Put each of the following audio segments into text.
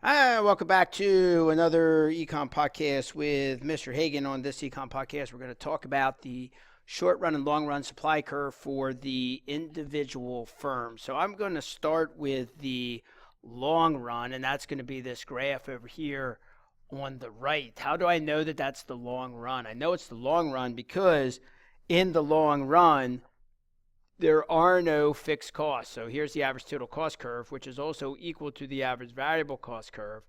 Hi, welcome back to another Econ podcast with Mr. Hagan. On this Econ podcast, we're going to talk about the short run and long run supply curve for the individual firm. So I'm going to start with the long run, and that's going to be this graph over here on the right. How do I know that that's the long run? I know it's the long run because in the long run, there are no fixed costs. So here's the average total cost curve, which is also equal to the average variable cost curve.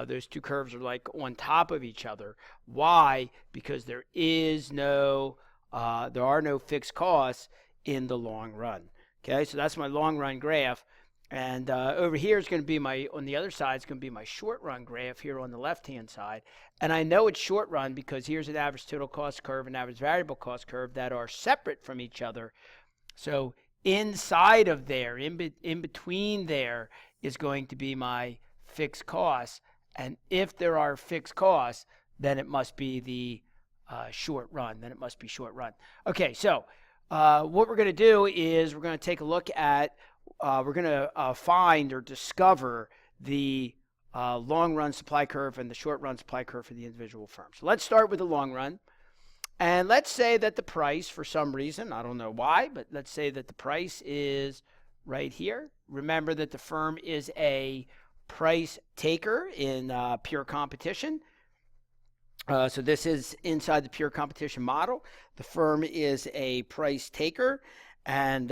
Those two curves are like on top of each other. Why? Because there are no fixed costs in the long run. Okay, so that's my long run graph. And over here is going to be on the other side, it's going to be my short run graph here on the left-hand side. And I know it's short run because here's an average total cost curve and average variable cost curve that are separate from each other. So inside of there, in between there, is going to be my fixed costs. And if there are fixed costs, then it must be the short run. Okay, so what we're going to do is we're going to take a look at, we're going to find or discover the long run supply curve and the short run supply curve for the individual firms. So let's start with the long run. And let's say that the price, for some reason, I don't know why, but let's say that the price is right here. Remember that the firm is a price taker in pure competition. So this is inside the pure competition model. The firm is a price taker. And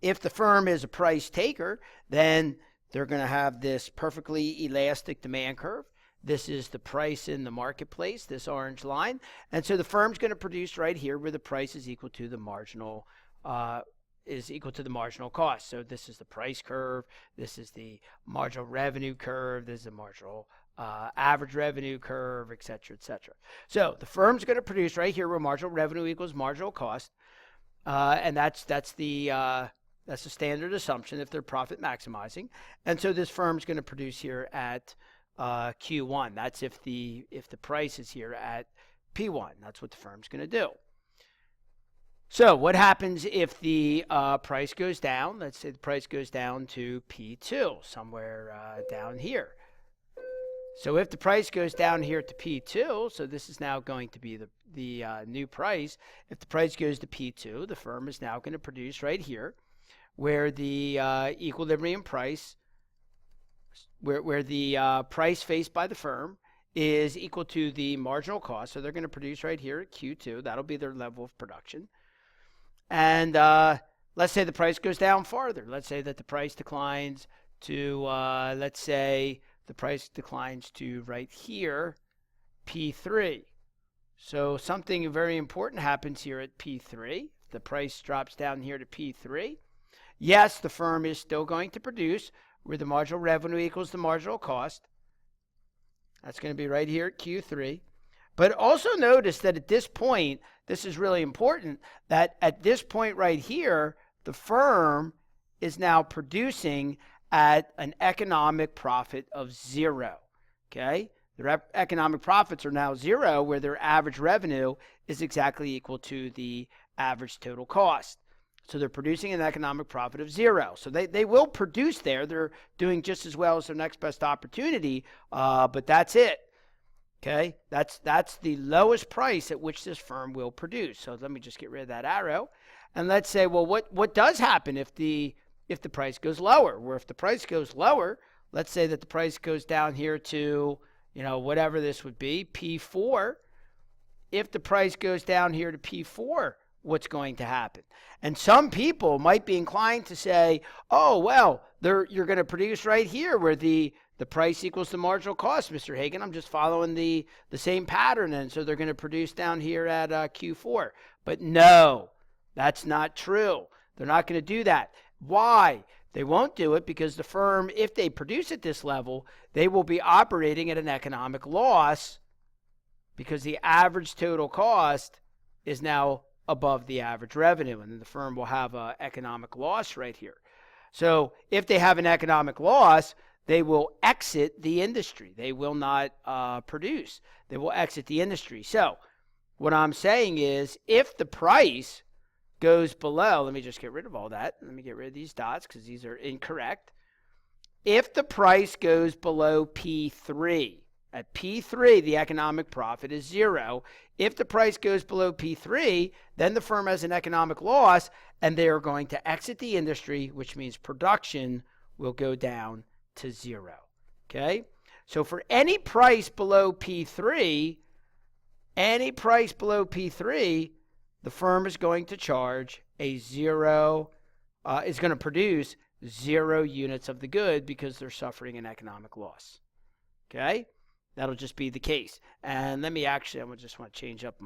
if the firm is a price taker, then they're going to have this perfectly elastic demand curve. This is the price in the marketplace, this orange line. And so the firm's going to produce right here where the price is equal to the marginal cost. So this is the price curve. This is the marginal revenue curve. This is the marginal average revenue curve, et cetera, et cetera. So the firm's going to produce right here where marginal revenue equals marginal cost. And that's the standard assumption if they're profit maximizing. And so this firm's going to produce here at Q1. That's if the price is here at P1. That's what the firm's going to do. So what happens if the price goes down? Let's say the price goes down to P2, somewhere down here. So if the price goes down here to P2, so this is now going to be the new price. If the price goes to P2, the firm is now going to produce right here where the equilibrium price where the price faced by the firm is equal to the marginal cost. So they're going to produce right here at Q2. That'll be their level of production. And let's say the price goes down farther. Let's say that the price declines to, right here, P3. So something very important happens here at P3. The price drops down here to P3. Yes, the firm is still going to produce where the marginal revenue equals the marginal cost. That's going to be right here at Q3. But also notice that at this point, this is really important, that at this point right here, the firm is now producing at an economic profit of 0. Okay? Their economic profits are now 0, where their average revenue is exactly equal to the average total cost. So they're producing an economic profit of 0. So they will produce there. They're doing just as well as their next best opportunity, but that's it. Okay, that's the lowest price at which this firm will produce. So let me just get rid of that arrow, and let's say, well, what does happen if the price goes lower? Where if the price goes lower, let's say that the price goes down here to whatever this would be, P4. If the price goes down here to P4, what's going to happen? And some people might be inclined to say, oh, well, you're going to produce right here where the price equals the marginal cost, Mr. Hagan. I'm just following the same pattern, and so they're going to produce down here at Q4. But no, that's not true. They're not going to do that. Why? They won't do it because the firm, if they produce at this level, they will be operating at an economic loss because the average total cost is now above the average revenue, and then the firm will have an economic loss right here. So if they have an economic loss, they will exit the industry. They will not produce. They will exit the industry. So what I'm saying is if the price goes below, let me just get rid of all that. Let me get rid of these dots because these are incorrect. if the price goes below P3, at P3, the economic profit is 0. If the price goes below P3, then the firm has an economic loss, and they are going to exit the industry, which means production will go down to 0. Okay? So for any price below P3, the firm is going to charge is going to produce 0 units of the good because they're suffering an economic loss. Okay? That'll just be the case. And let me actually, I just want to change up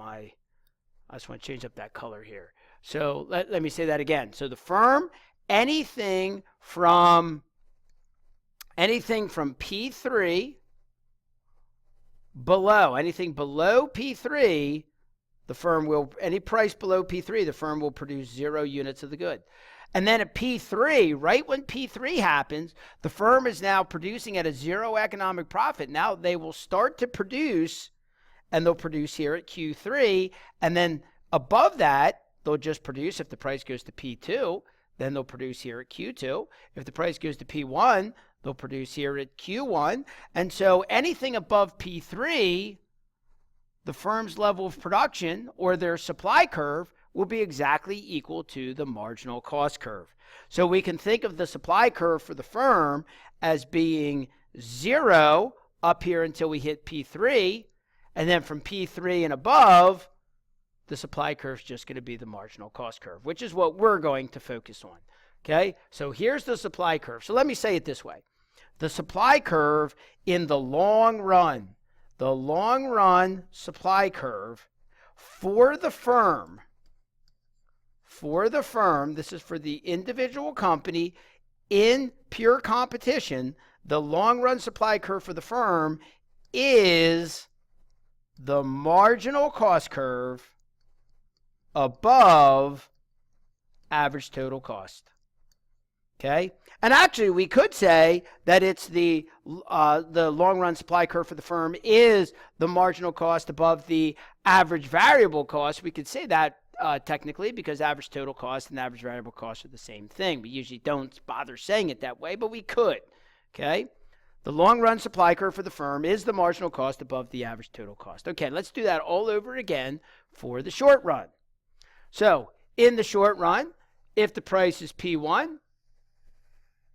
that color here. So let me say that again. So the firm, anything from P3 below, anything below P3, any price below P3, the firm will produce 0 units of the good. And then at P3, right when P3 happens, the firm is now producing at a 0 economic profit. Now they will start to produce, and they'll produce here at Q3. And then above that, they'll just produce. If the price goes to P2, then they'll produce here at Q2. If the price goes to P1, they'll produce here at Q1. And so anything above P3, the firm's level of production or their supply curve will be exactly equal to the marginal cost curve. So we can think of the supply curve for the firm as being 0 up here until we hit P3, and then from P3 and above, the supply curve is just going to be the marginal cost curve, which is what we're going to focus on. Okay, so here's the supply curve. So let me say it this way. The supply curve in the long run supply curve for the firm, this is for the individual company in pure competition, the long run supply curve for the firm is the marginal cost curve above average total cost. Okay? And actually, we could say that it's the long-run supply curve for the firm is the marginal cost above the average variable cost. We could say that technically because average total cost and average variable cost are the same thing. We usually don't bother saying it that way, but we could. Okay? The long-run supply curve for the firm is the marginal cost above the average total cost. Okay, let's do that all over again for the short run. So, in the short run, if the price is P1,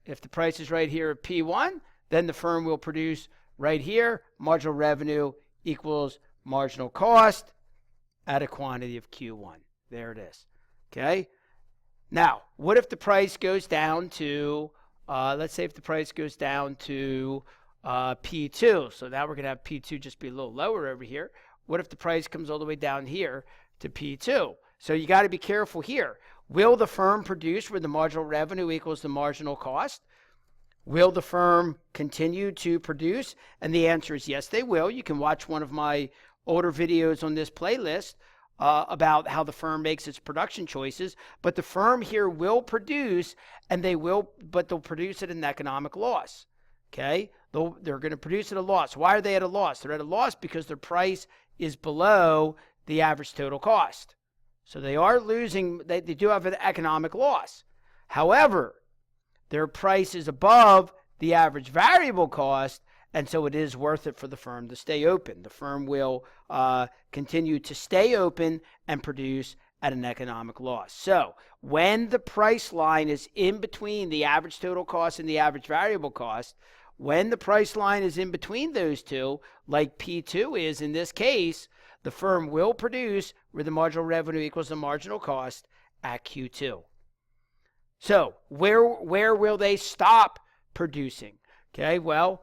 if the price is right here at P1, then the firm will produce right here, marginal revenue equals marginal cost at a quantity of Q1. There it is. Okay? Now, what if the price goes down to, let's say if the price goes down to P2. So now we're going to have P2 just be a little lower over here. What if the price comes all the way down here to P2? So you got to be careful here. Will the firm produce where the marginal revenue equals the marginal cost? Will the firm continue to produce? And the answer is yes, they will. You can watch one of my older videos on this playlist about how the firm makes its production choices. But the firm here will produce, and but they'll produce at an economic loss. Okay? They're going to produce at a loss. Why are they at a loss? They're at a loss because their price is below the average total cost. So they are losing, they do have an economic loss. However, their price is above the average variable cost, and so it is worth it for the firm to stay open. The firm will continue to stay open and produce at an economic loss. So when the price line is in between the average total cost and the average variable cost, when the price line is in between those two, like P2 is in this case, the firm will produce where the marginal revenue equals the marginal cost at Q2. So where will they stop producing? Okay, well,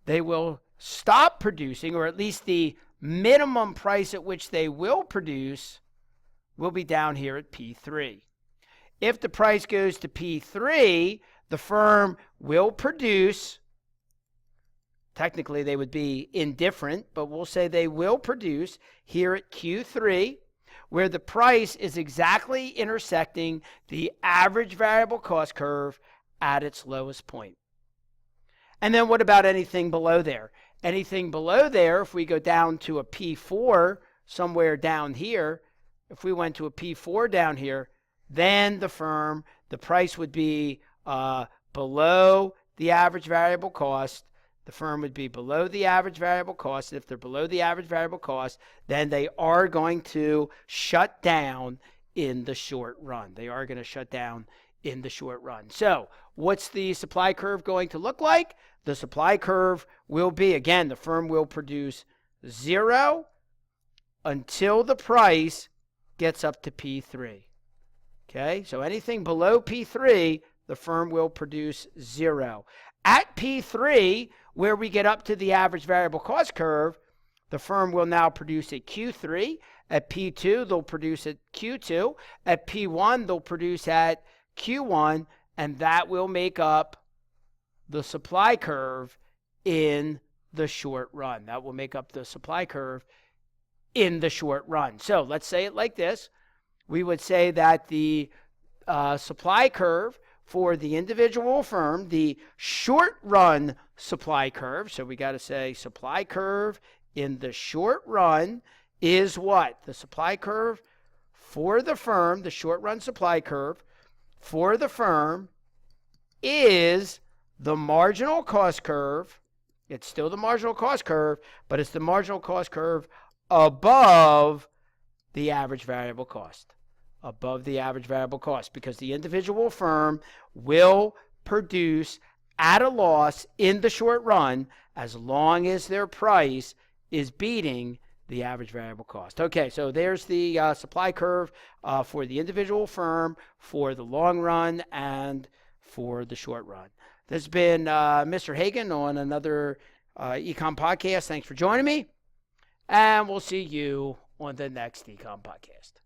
they will stop producing, or at least the minimum price at which they will produce will be down here at P3. If the price goes to P3, the firm will produce. Technically, they would be indifferent, but we'll say they will produce here at Q3, where the price is exactly intersecting the average variable cost curve at its lowest point. And then what about anything below there? Anything below there, if we go down to a P4 somewhere down here, if we went to a P4 down here, then the price would be below the average variable cost, the firm would be below the average variable cost. And if they're below the average variable cost, then they are going to shut down in the short run. They are going to shut down in the short run. So what's the supply curve going to look like? The supply curve will be, again, the firm will produce 0 until the price gets up to P3. Okay, so anything below P3, the firm will produce 0. At P3, where we get up to the average variable cost curve, the firm will now produce at Q3. At P2, they'll produce at Q2. At P1, they'll produce at Q1, and that will make up the supply curve in the short run. That will make up the supply curve in the short run. So let's say it like this. We would say that the supply curve for the individual firm, the short run supply curve, so we got to say supply curve in the short run is what? The supply curve for the firm, the short run supply curve for the firm is the marginal cost curve. It's still the marginal cost curve, but it's the marginal cost curve above the average variable cost. Above the average variable cost, because the individual firm will produce at a loss in the short run as long as their price is beating the average variable cost. Okay, so there's the supply curve for the individual firm, for the long run, and for the short run. This has been Mr. Hagan on another Econ podcast. Thanks for joining me, and we'll see you on the next Econ podcast.